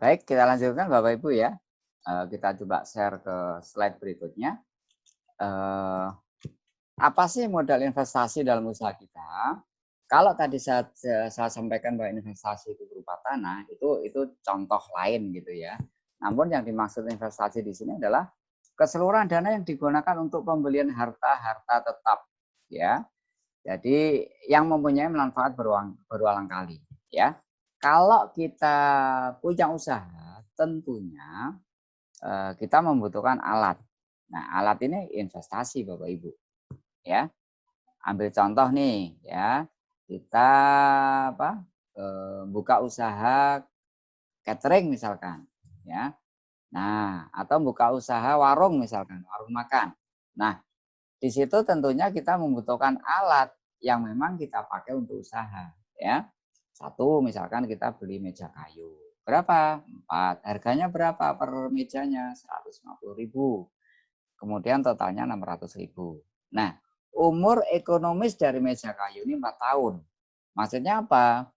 Baik, kita lanjutkan Bapak Ibu ya. Kita coba share ke slide berikutnya. Eee, apa sih modal investasi dalam usaha kita? Kalau tadi saya sampaikan bahwa investasi itu berupa tanah, itu contoh lain gitu ya. Namun yang dimaksud investasi di sini adalah keseluruhan dana yang digunakan untuk pembelian harta-harta tetap ya. Jadi yang mempunyai manfaat berulang kali ya. Kalau kita punya usaha, tentunya kita membutuhkan alat. Nah, alat ini investasi Bapak Ibu ya. Ambil contoh nih ya, kita apa, buka usaha catering misalkan ya. Nah, atau buka usaha warung misalkan, warung makan. Nah, di situ tentunya kita membutuhkan alat yang memang kita pakai untuk usaha ya. Satu misalkan kita beli meja kayu. Berapa? 4. Harganya berapa per mejanya? 150.000. Kemudian totalnya 600.000. Nah, umur ekonomis dari meja kayu ini 4 tahun. Maksudnya apa?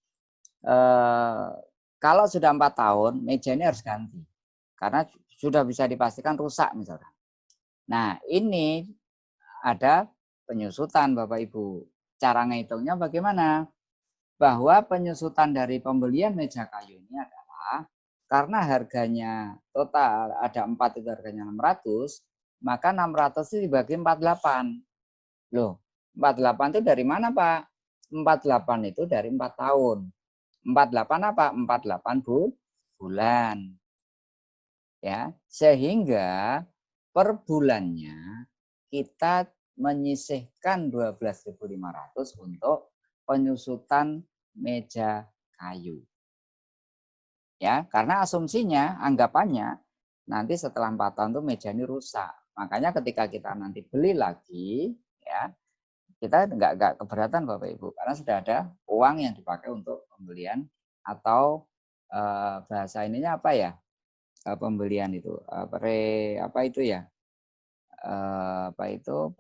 Eh, kalau sudah 4 tahun, meja ini harus ganti. Karena sudah bisa dipastikan rusak misalkan. Nah, ini ada penyusutan Bapak Ibu. Cara ngitungnya bagaimana? Bahwa penyusutan dari pembelian meja kayu ini adalah karena harganya total ada 4 itu harganya 600, maka 600 itu dibagi 48. Loh, 48 itu dari mana, Pak? 48 itu dari 4 tahun. 48 apa? 48 bulan. Ya, sehingga per bulannya kita menyisihkan 12.500 untuk penyusutan meja kayu. Ya, karena asumsinya, anggapannya nanti setelah 4 tahun tuh meja ini rusak. Makanya ketika kita nanti beli lagi, ya, kita nggak keberatan Bapak Ibu, karena sudah ada uang yang dipakai untuk pembelian atau bahasa ininya apa ya? Pembelian itu apa itu ya? Apa itu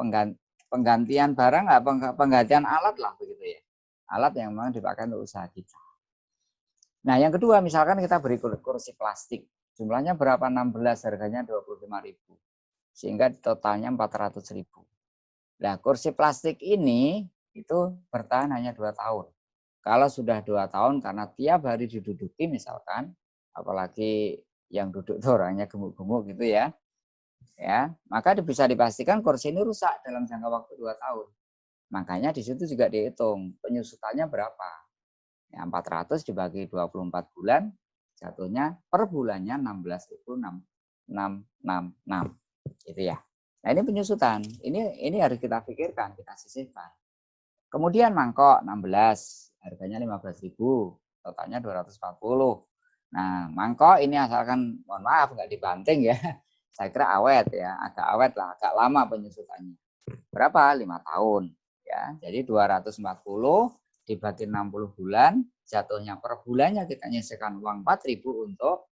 penggantian barang nggak penggantian alat lah begitu ya. Alat yang memang dipakai untuk usaha kita. Nah, yang kedua misalkan kita beri kursi plastik. Jumlahnya berapa? 16, harganya 25.000. Sehingga totalnya 400.000. Nah, kursi plastik ini itu bertahan hanya 2 tahun. Kalau sudah 2 tahun karena tiap hari diduduki misalkan, apalagi yang duduk itu orangnya gemuk-gemuk gitu ya, maka bisa dipastikan kursi ini rusak dalam jangka waktu 2 tahun. Makanya di situ juga dihitung penyusutannya berapa. Ya, 400 dibagi 24 bulan, jatuhnya per bulannya 16.666 gitu ya. Nah, ini penyusutan. Ini harus kita pikirkan, kita sisihkan. Kemudian mangkok 16, harganya 15.000, totalnya 240. Nah, mangkok ini asalkan mohon maaf nggak dibanting ya. Saya kira awet ya, agak awet lah, agak lama penyusutannya. Berapa? 5 tahun ya. Jadi 240 dibagi 60 bulan, jatuhnya per bulannya kita nyisihkan uang 4.000 untuk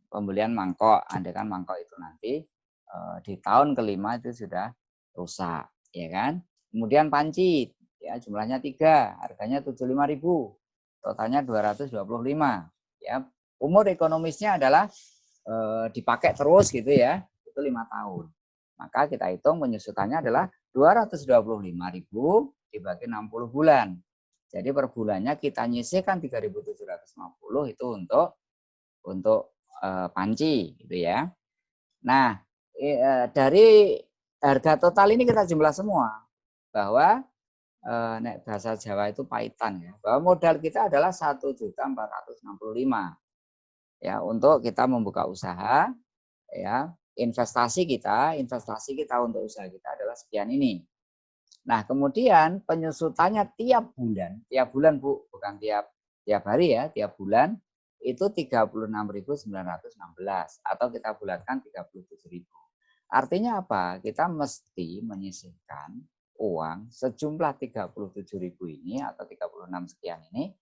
pembelian mangkok. Andai kan mangkok itu nanti di tahun kelima itu sudah rusak, ya kan? Kemudian panci, ya jumlahnya 3, harganya 75.000, totalnya 225, ya. Umur ekonomisnya adalah dipakai terus gitu ya, itu 5 tahun. Maka kita hitung penyusutannya adalah 225.000 dibagi 60 bulan. Jadi per bulannya kita nyisihkan 3.750 itu untuk panci gitu ya. Nah, dari harga total ini kita jumlah semua bahwa nek bahasa Jawa itu paitan ya, bahwa modal kita adalah 1.465.000 ya untuk kita membuka usaha ya. Investasi kita untuk usaha kita adalah sekian ini. Nah, kemudian penyusutannya tiap bulan Bu, bukan tiap tiap hari ya, tiap bulan itu 36.916 atau kita bulatkan 37.000. Artinya apa? Kita mesti menyisihkan uang sejumlah 37.000 ini atau 36 sekian ini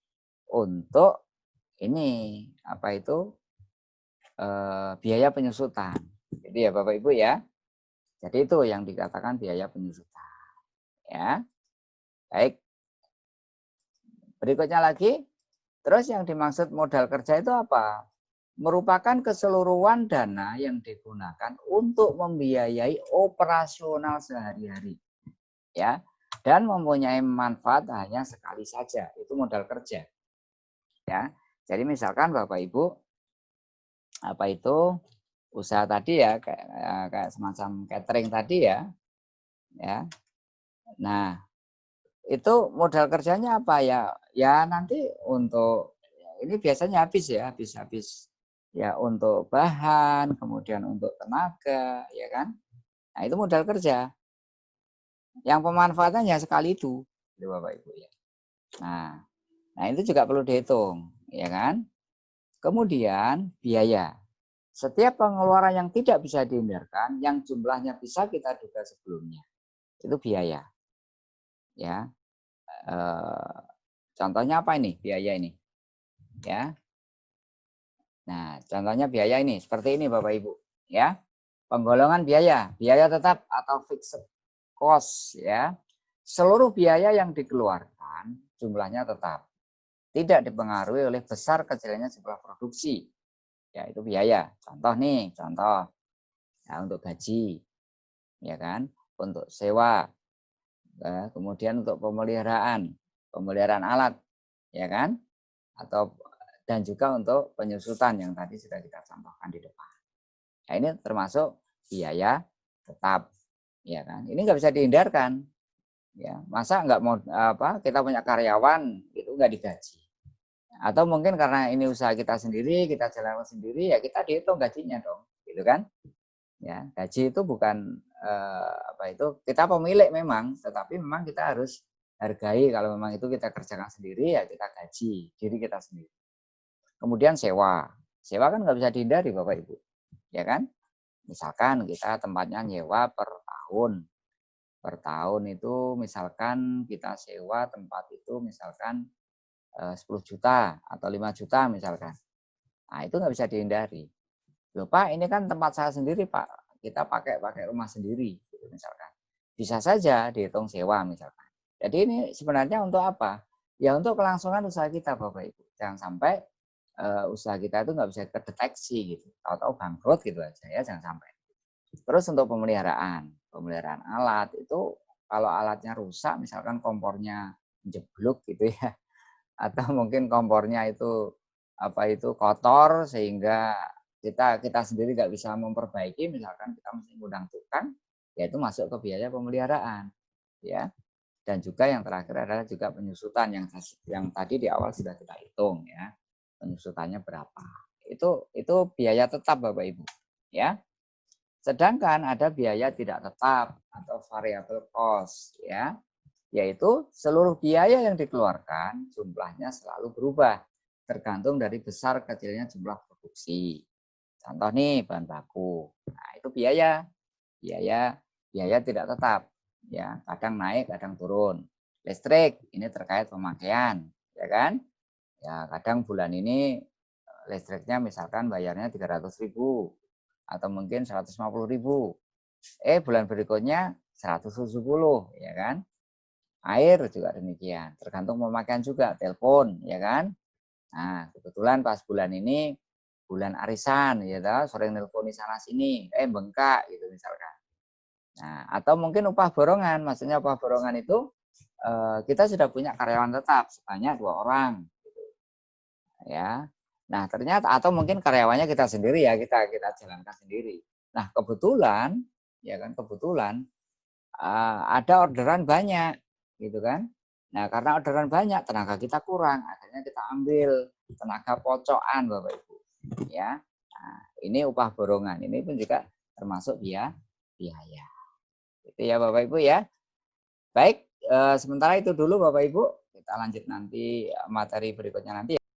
untuk ini apa itu biaya penyusutan. Jadi ya Bapak Ibu ya. Jadi itu yang dikatakan biaya penyusutan ya. Baik, berikutnya lagi, terus yang dimaksud modal kerja itu apa? merupakan keseluruhan dana yang digunakan untuk membiayai operasional sehari-hari, ya, dan mempunyai manfaat hanya sekali saja. Itu modal kerja, ya. Jadi misalkan Bapak Ibu apa itu usaha tadi ya kayak semacam catering tadi ya, ya. Nah, itu modal kerjanya apa ya? Ya nanti untuk ini biasanya habis ya, habis ya untuk bahan, kemudian untuk tenaga, ya kan? Nah, itu modal kerja. Yang pemanfaatannya sekali itu, Bapak Ibu ya. Nah, nah itu juga perlu dihitung, ya kan? Kemudian biaya. Setiap pengeluaran yang tidak bisa dihindarkan, yang jumlahnya bisa kita duga sebelumnya, itu biaya. Ya, contohnya apa ini? Biaya ini, ya. Nah, contohnya biaya ini seperti ini Bapak Ibu, ya. Penggolongan biaya, biaya tetap atau fixed cost, ya. Seluruh biaya yang dikeluarkan jumlahnya tetap, tidak dipengaruhi oleh besar kecilnya jumlah produksi. Ya, itu biaya. Contoh nih, contoh. Ya, untuk gaji, ya kan? Untuk sewa, ya, kemudian untuk pemeliharaan alat, ya kan? Atau dan juga untuk penyusutan yang tadi sudah kita contohkan di depan. Nah, ini termasuk biaya tetap, ya kan? Ini nggak bisa dihindarkan, ya. Masa nggak mau apa? Kita punya karyawan itu nggak digaji? Atau mungkin karena ini usaha kita sendiri, kita jalankan sendiri, ya kita dihitung gajinya dong, gitu kan? Ya, gaji itu bukan apa itu kita pemilik memang, tetapi memang kita harus hargai kalau memang itu kita kerjakan sendiri ya kita gaji diri kita sendiri. Kemudian sewa, sewa kan nggak bisa dihindari Bapak Ibu, ya kan? Misalkan kita tempatnya nyewa per tahun itu misalkan kita sewa tempat itu misalkan 10 juta atau 5 juta misalkan. Nah itu nggak bisa dihindari. Loh Pak, ini kan tempat saya sendiri Pak, kita pakai rumah sendiri, gitu, misalkan. Bisa saja dihitung sewa misalkan. Jadi ini sebenarnya untuk apa? Ya untuk kelangsungan usaha kita Bapak Ibu. Jangan sampai usaha kita itu nggak bisa terdeteksi gitu, tahu-tahu bangkrut gitu aja ya, jangan sampai. Terus untuk pemeliharaan alat itu kalau alatnya rusak, misalkan kompornya jeblok gitu ya, atau mungkin kompornya itu apa itu kotor sehingga kita sendiri nggak bisa memperbaiki, misalkan kita mesti ngundang tukang, ya itu masuk ke biaya pemeliharaan, ya. Dan juga yang terakhir adalah juga penyusutan yang tadi di awal sudah kita hitung ya, penyusutannya berapa. Itu biaya tetap Bapak Ibu, ya. Sedangkan ada biaya tidak tetap atau variable cost, ya, yaitu seluruh biaya yang dikeluarkan jumlahnya selalu berubah tergantung dari besar kecilnya jumlah produksi. Contoh nih bahan baku. Nah, itu biaya biaya tidak tetap. Ya, kadang naik, kadang turun. Listrik ini terkait pemakaian, ya kan? Ya, kadang bulan ini listriknya misalkan bayarnya 300.000 atau mungkin 150.000. Bulan berikutnya 170, ya kan? Air juga demikian, tergantung pemakaian juga, telepon, ya kan? Nah, kebetulan pas bulan ini bulan arisan, ya toh, sering nelpon di sana sini, bengkak gitu misalkan. Nah, atau mungkin upah borongan, maksudnya upah borongan itu kita sudah punya karyawan tetap sebanyak 2 orang, gitu, ya. Nah, ternyata atau mungkin karyawannya kita sendiri ya, kita jalankan sendiri. Nah, kebetulan, ya kan, kebetulan ada orderan banyak, gitu kan. Nah, karena orderan banyak, tenaga kita kurang, akhirnya kita ambil tenaga pocokan, Bapak Ibu. Ya, nah, ini upah borongan, ini pun juga termasuk biaya. Itu ya Bapak Ibu ya. Baik, sementara itu dulu Bapak Ibu. Kita lanjut nanti materi berikutnya nanti ya.